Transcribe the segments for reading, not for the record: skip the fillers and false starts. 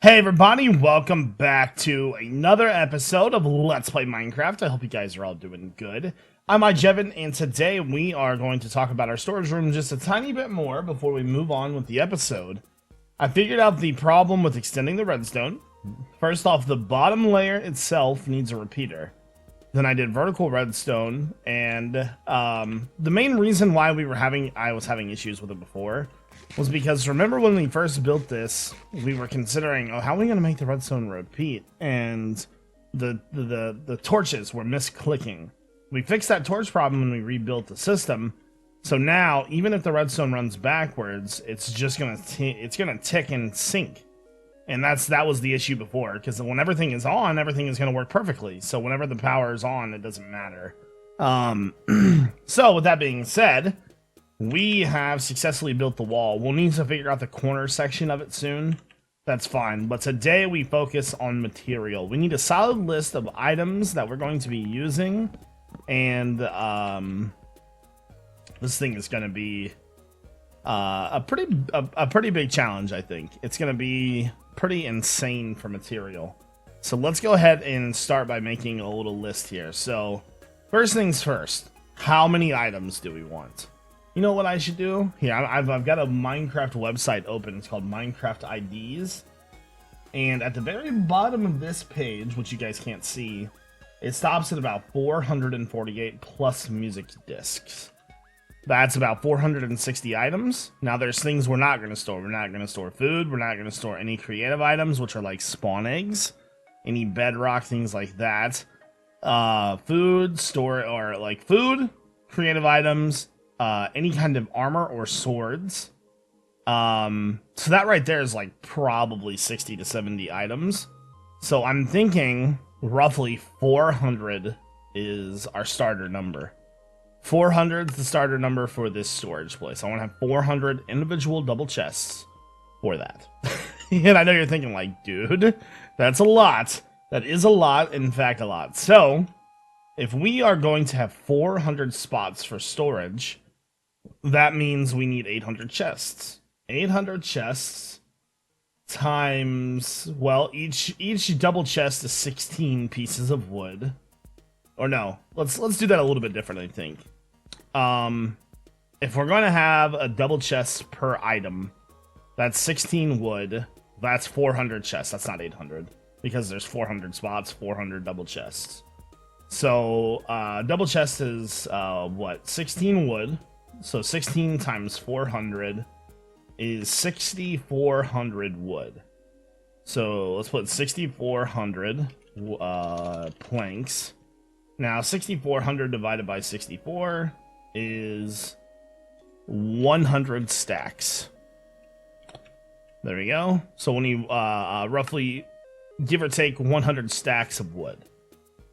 Hey everybody, welcome back to another episode of Let's Play Minecraft. I hope you guys are all doing good. I'm iJevin, and today we are going to talk about our storage room just a tiny bit more before we move on with the episode. I figured out the problem with extending the redstone. First off, the bottom layer itself needs a repeater. Then I did vertical redstone, and the main reason why I was having issues with it before was because remember when we first built this, we were considering, how are we going to make the redstone repeat? And the torches were misclicking. We fixed that torch problem when we rebuilt the system. So now, even if the redstone runs backwards, it's just gonna tick and sync. And that was the issue before, because when everything is on, everything is gonna work perfectly. So whenever the power is on, it doesn't matter. So with that being said, we have successfully built the wall. We'll need to figure out the corner section of it soon. That's fine. But today we focus on material. We need a solid list of items that we're going to be using. And this thing is going to be a pretty big challenge, I think. It's going to be pretty insane for material. So let's go ahead and start by making a little list here. So first things first, how many items do we want? You know what I should do? Here, I've got a Minecraft website open. It's called Minecraft IDs. And at the very bottom of this page, which you guys can't see, it stops at about 448 plus music discs. That's about 460 items. Now there's things we're not going to store. We're not going to store food. We're not going to store any creative items, which are like spawn eggs, any bedrock, things like that. Food, creative items, any kind of armor or swords. So that right there is like probably 60 to 70 items. So I'm thinking roughly 400 is our starter number. 400 is the starter number for this storage place. I want to have 400 individual double chests for that. And I know you're thinking like, dude, that's a lot. That is a lot, in fact, a lot. So if we are going to have 400 spots for storage, that means we need 800 chests. 800 chests times, well, each double chest is 16 pieces of wood. Or no, let's do that a little bit different, I think. If we're going to have a double chest per item, that's 16 wood. That's 400 chests. That's not 800 because there's 400 spots, 400 double chests. So double chest is what? 16 wood. So 16 times 400 is 6,400 wood. So let's put 6,400 planks. Now 6,400 divided by 64 is 100 stacks. There we go. So when you roughly give or take 100 stacks of wood,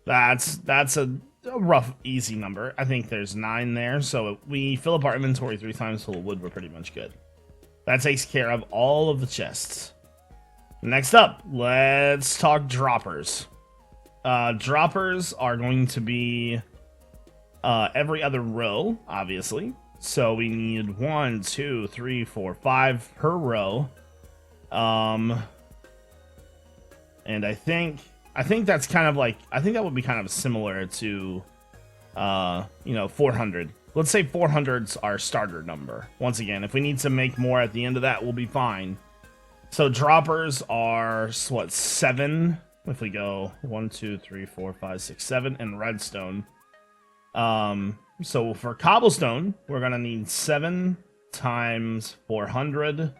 that's a rough, easy number. I think there's 9 there. So if we fill up our inventory 3 times full of wood, we're pretty much good. That takes care of all of the chests. Next up, let's talk droppers. Droppers are going to be every other row, obviously. So we need 1, 2, 3, 4, 5 per row. And I think that's kind of like, I think that would be kind of similar to 400. Let's say 400's our starter number. Once again, if we need to make more at the end of that, we'll be fine. So droppers are what, 7? If we go 1, 2, 3, 4, 5, 6, 7 and redstone. So for cobblestone, we're gonna need 7 times 400,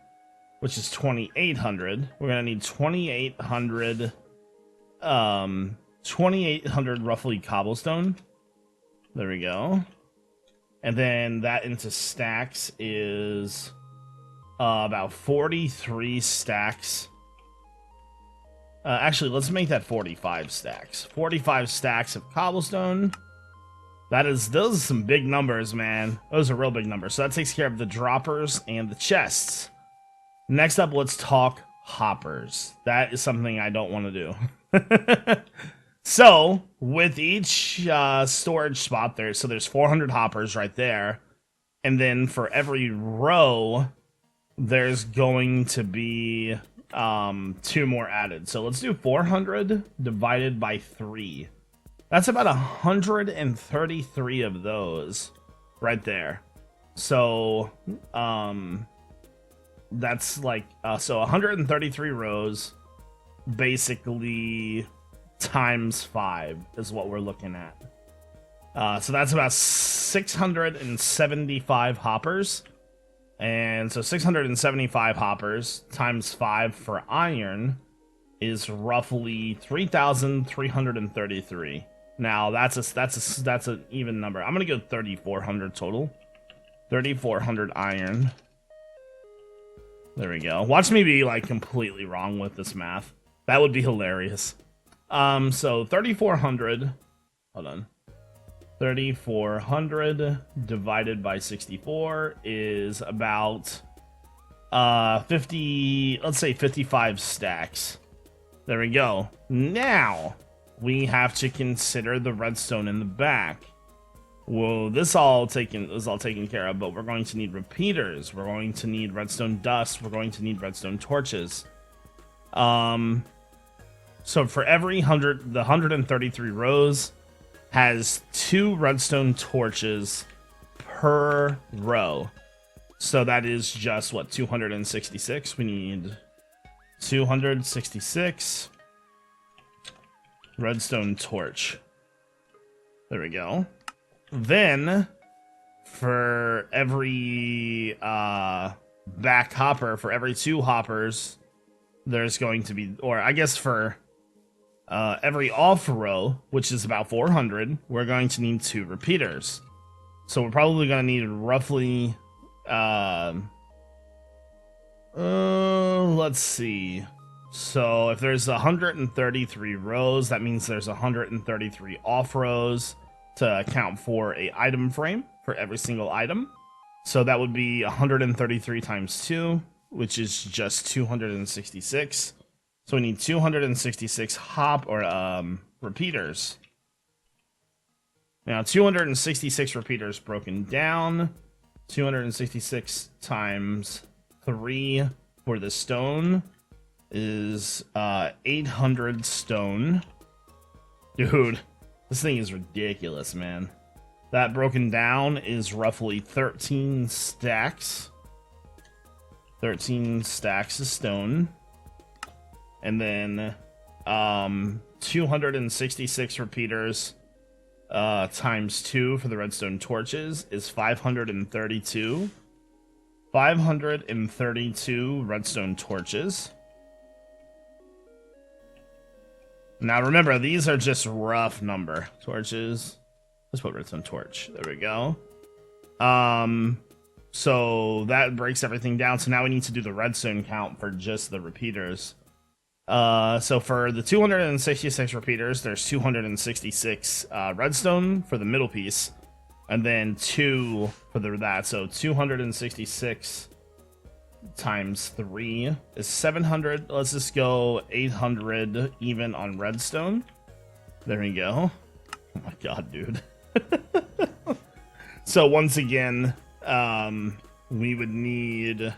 which is 2,800. We're gonna need 2,800 roughly cobblestone. There we go. And then that into stacks is about 43 stacks. Actually, let's make that 45 stacks. 45 stacks of cobblestone. Those are some big numbers, man. Those are real big numbers. So that takes care of the droppers and the chests. Next up, let's talk hoppers. That is something I don't want to do. So with each storage spot there's 400 hoppers right there. And then for every row, there's going to be 2 more added. So let's do 400 divided by 3. That's about 133 of those right there. So that's like so 133 rows basically times 5 is what we're looking at. So that's about 675 hoppers. And so 675 hoppers times 5 for iron is roughly 3,333. Now that's an even number. I'm gonna go 3,400 total. 3,400 iron. There we go. Watch me be like completely wrong with this math. That would be hilarious. So 3,400. Hold on. 3,400 divided by 64 is about 50. Let's say 55 stacks. There we go. Now we have to consider the redstone in the back. Well, this is all taken care of, but we're going to need repeaters. We're going to need redstone dust. We're going to need redstone torches. So for every the 133 rows has 2 redstone torches per row. So that is just what, 266? We need 266 redstone torch. There we go. Then, for every back hopper, for every 2 hoppers, there's going to be, or I guess for every off row, which is about 400, we're going to need 2 repeaters. So we're probably going to need roughly, let's see. So if there's 133 rows, that means there's 133 off rows to account for a item frame for every single item. So that would be 133 times 2, which is just 266. So we need 266 repeaters. Now 266 repeaters broken down. 266 times 3 for the stone is 800 stone. Dude. This thing is ridiculous, man. That broken down is roughly 13 stacks. 13 stacks of stone. And then 266 repeaters times 2 for the redstone torches is 532. 532 redstone torches. Now remember, these are just rough number. Torches. Let's put redstone torch. There we go. So that breaks everything down. So now we need to do the redstone count for just the repeaters. So for the 266 repeaters, there's 266 redstone for the middle piece. And then 2 for that. So 266 times 3 is 700. Let's just go 800 even on redstone. There we go. Oh my god, dude. So once again, we would need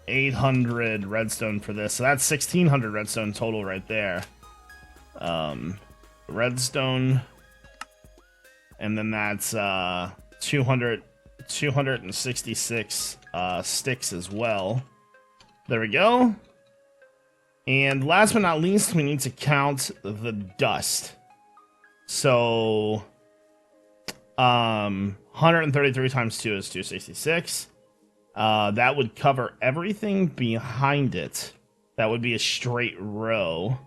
800 redstone for this. So that's 1600 redstone total right there. Redstone. And then that's 266 sticks as well. There we go. And last but not least, we need to count the dust. So 133 times 2 is 266. That would cover everything behind it. That would be a straight row.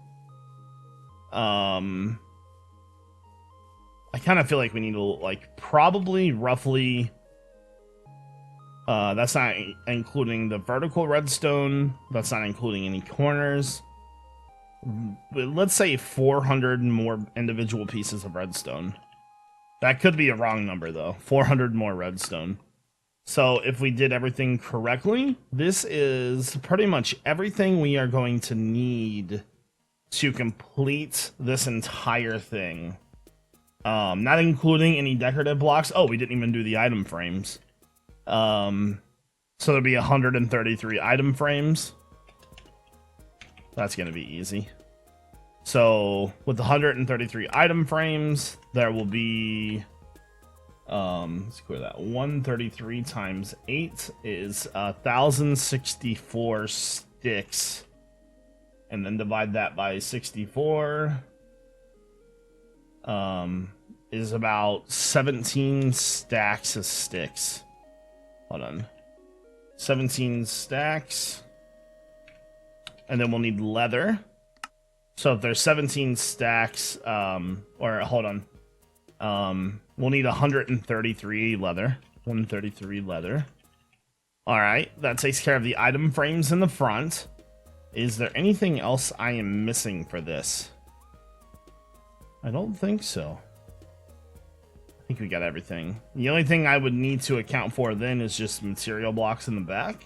I kind of feel like we need to, like, probably roughly... that's not including the vertical redstone. That's not including any corners. But let's say 400 more individual pieces of redstone. That could be a wrong number, though. 400 more redstone. So if we did everything correctly, this is pretty much everything we are going to need to complete this entire thing. Not including any decorative blocks. Oh, we didn't even do the item frames. So there'll be 133 item frames. That's going to be easy. So with the 133 item frames, there will be, let's clear that. 133 times 8 is 1,064 sticks. And then divide that by 64. Is about 17 stacks of sticks. Hold on. 17 stacks. And then we'll need leather. So if there's 17 stacks, or hold on. We'll need 133 leather. 133 leather. Alright, that takes care of the item frames in the front. Is there anything else I am missing for this? I don't think so. I think we got everything. The only thing I would need to account for then is just material blocks in the back.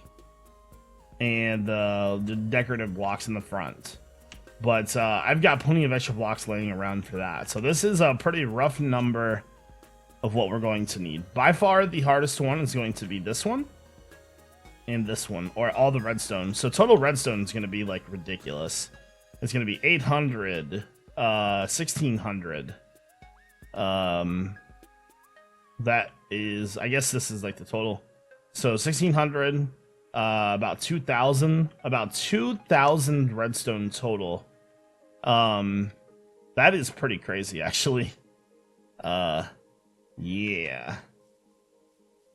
And the decorative blocks in the front. But I've got plenty of extra blocks laying around for that. So this is a pretty rough number of what we're going to need. By far, the hardest one is going to be this one. And this one. Or all the redstone. So total redstone is going to be like ridiculous. It's going to be 800. 1,600. That is, I guess this is like the total. So 1,600, about 2,000, about 2,000 redstone total. That is pretty crazy, actually. Yeah.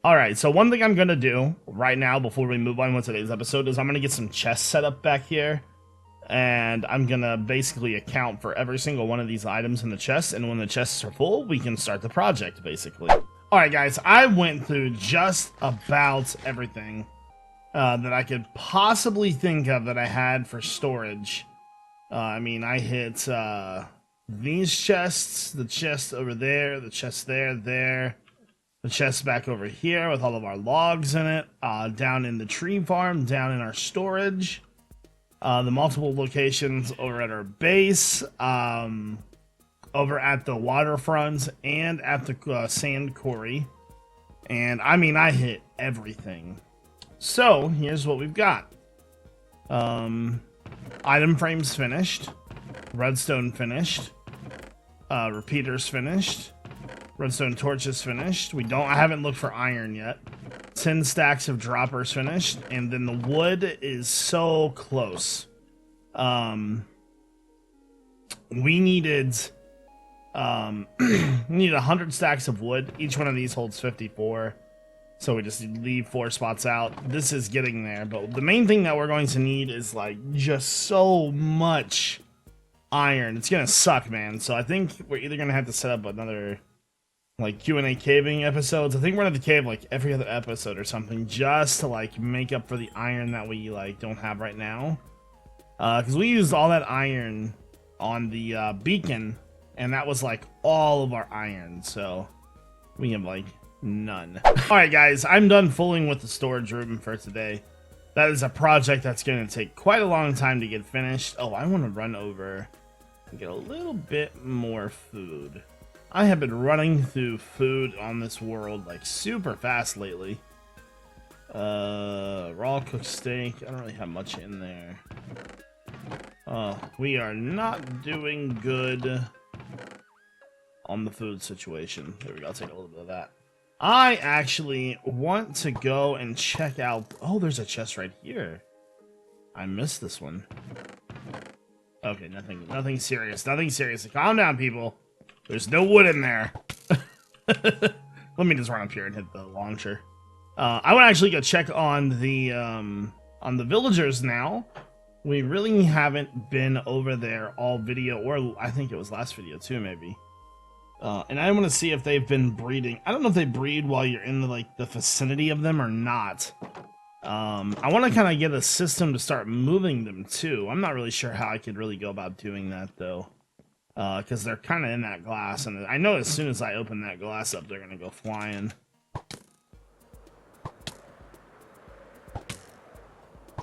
Alright, so one thing I'm gonna do right now before we move on with today's episode is I'm gonna get some chests set up back here. And I'm gonna basically account for every single one of these items in the chest, and when the chests are full, we can start the project, basically. Alright guys, I went through just about everything that I could possibly think of that I had for storage. I mean, I hit these chests, the chest over there, the chest there, the chest back over here with all of our logs in it, down in the tree farm, down in our storage. The multiple locations over at our base, over at the waterfront, and at the sand quarry. And I mean, I hit everything. So here's what we've got. Item frames finished, redstone finished, repeaters finished, redstone torches finished. I haven't looked for iron yet. 10 stacks of droppers finished, and then the wood is so close. We needed 100 stacks of wood. Each one of these holds 54, so we just leave 4 spots out. This is getting there, but the main thing that we're going to need is like just so much iron. It's gonna suck, man. So I think we're either gonna have to set up another like Q&A caving episodes. I think we're gonna have to cave like every other episode or something just to like make up for the iron that we like don't have right now. Because we used all that iron on the beacon, and that was like all of our iron, so we have like none. Alright guys, I'm done fooling with the storage room for today. That is a project that's gonna take quite a long time to get finished. Oh, I want to run over and get a little bit more food. I have been running through food on this world like super fast lately. Raw cooked steak. I don't really have much in there. We are not doing good on the food situation. There we go. I'll take a little bit of that. I actually want to go and check out. Oh, there's a chest right here. I missed this one. Okay, nothing serious. Nothing serious. Calm down, people. There's no wood in there. Let me just run up here and hit the launcher. I want to actually go check on the villagers now. We really haven't been over there all video, or I think it was last video too, maybe. And I want to see if they've been breeding. I don't know if they breed while you're in the vicinity of them or not. I want to kind of get a system to start moving them too. I'm not really sure how I could really go about doing that though. Because they're kind of in that glass, and I know as soon as I open that glass up, they're going to go flying.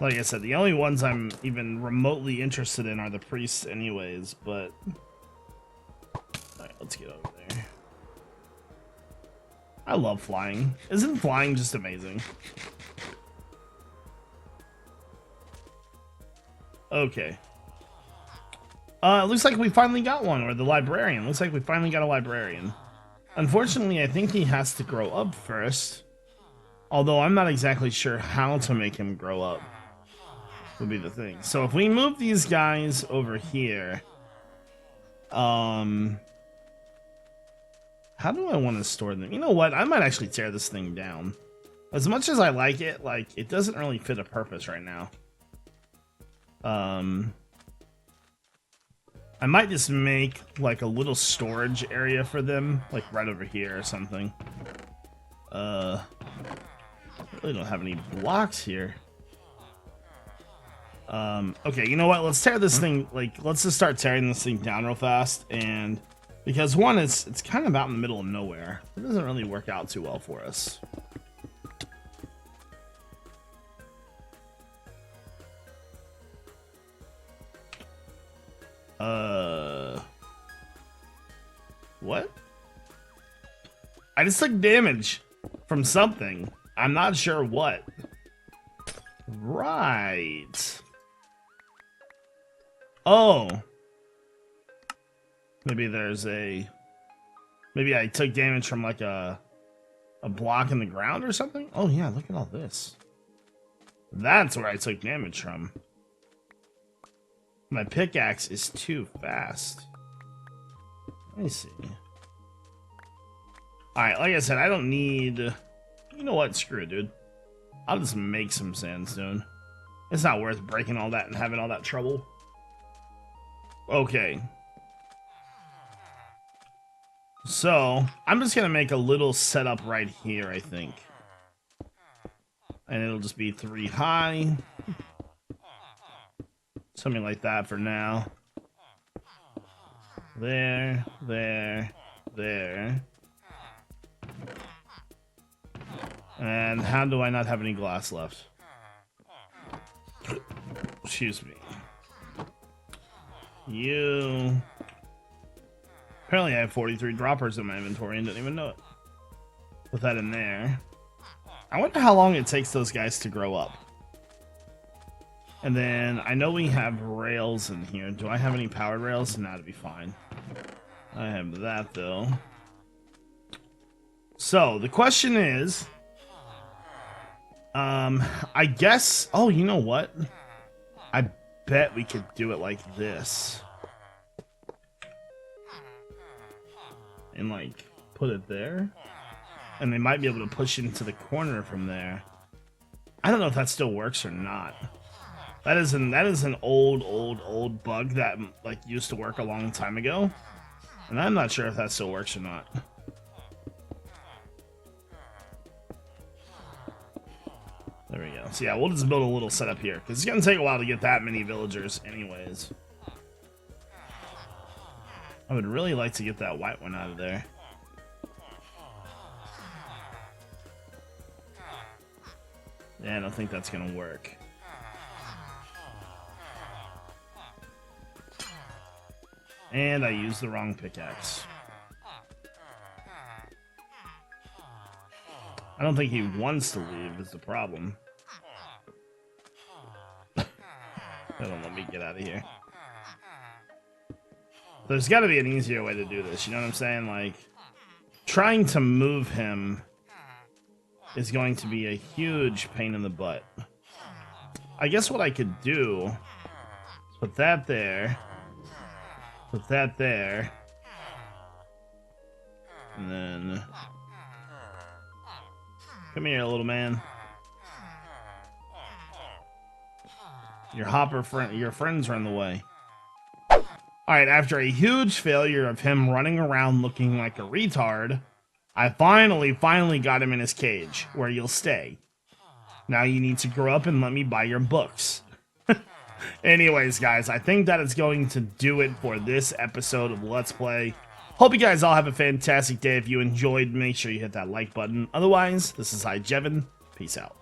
Like I said, the only ones I'm even remotely interested in are the priests anyways, but... Alright, let's get over there. I love flying. Isn't flying just amazing? Okay. It looks like we finally got one, or the librarian. Looks like we finally got a librarian. Unfortunately, I think he has to grow up first. Although I'm not exactly sure how to make him grow up. Would be the thing. So if we move these guys over here... How do I want to store them? You know what? I might actually tear this thing down. As much as I like, it doesn't really fit a purpose right now. I might just make, like, a little storage area for them, like, right over here or something. I really don't have any blocks here. Okay, you know what? Let's tear this thing, like, let's just start tearing this thing down real fast, and... Because, one, it's kind of out in the middle of nowhere. It doesn't really work out too well for us. What? I just took damage from something. I'm not sure what. Right. Oh. Maybe there's a... Maybe I took damage from like a block in the ground or something? Oh yeah, look at all this. That's where I took damage from. My pickaxe is too fast. Let me see. Alright, like I said, I don't need... You know what? Screw it, dude. I'll just make some sandstone. It's not worth breaking all that and having all that trouble. Okay. So, I'm just gonna make a little setup right here, I think. And it'll just be 3 high. Something like that for now. There, there, there. And how do I not have any glass left? Excuse me. You... Apparently I have 43 droppers in my inventory and didn't even know it. Put that in there. I wonder how long it takes those guys to grow up. And then, I know we have rails in here. Do I have any powered rails? No, that'd be fine. I have that, though. So, the question is... I guess... Oh, you know what? I bet we could do it like this. And, like, put it there. And they might be able to push it into the corner from there. I don't know if that still works or not. That is an old bug that, like, used to work a long time ago. And I'm not sure if that still works or not. There we go. So yeah, we'll just build a little setup here. Because it's going to take a while to get that many villagers anyways. I would really like to get that white one out of there. Yeah, I don't think that's going to work. And I used the wrong pickaxe. I don't think he wants to leave is the problem. Don't let me get out of here. There's got to be an easier way to do this, you know what I'm saying? Like, trying to move him is going to be a huge pain in the butt. I guess what I could do is put that there. Put that there. And then... Come here, little man. Your friends are in the way. Alright, after a huge failure of him running around looking like a retard, I finally got him in his cage, where you'll stay. Now you need to grow up and let me buy your books. Anyways, guys, I think that is going to do it for this episode of Let's Play. Hope you guys all have a fantastic day. If you enjoyed, make sure you hit that like button. Otherwise, this is iJevin. Peace out.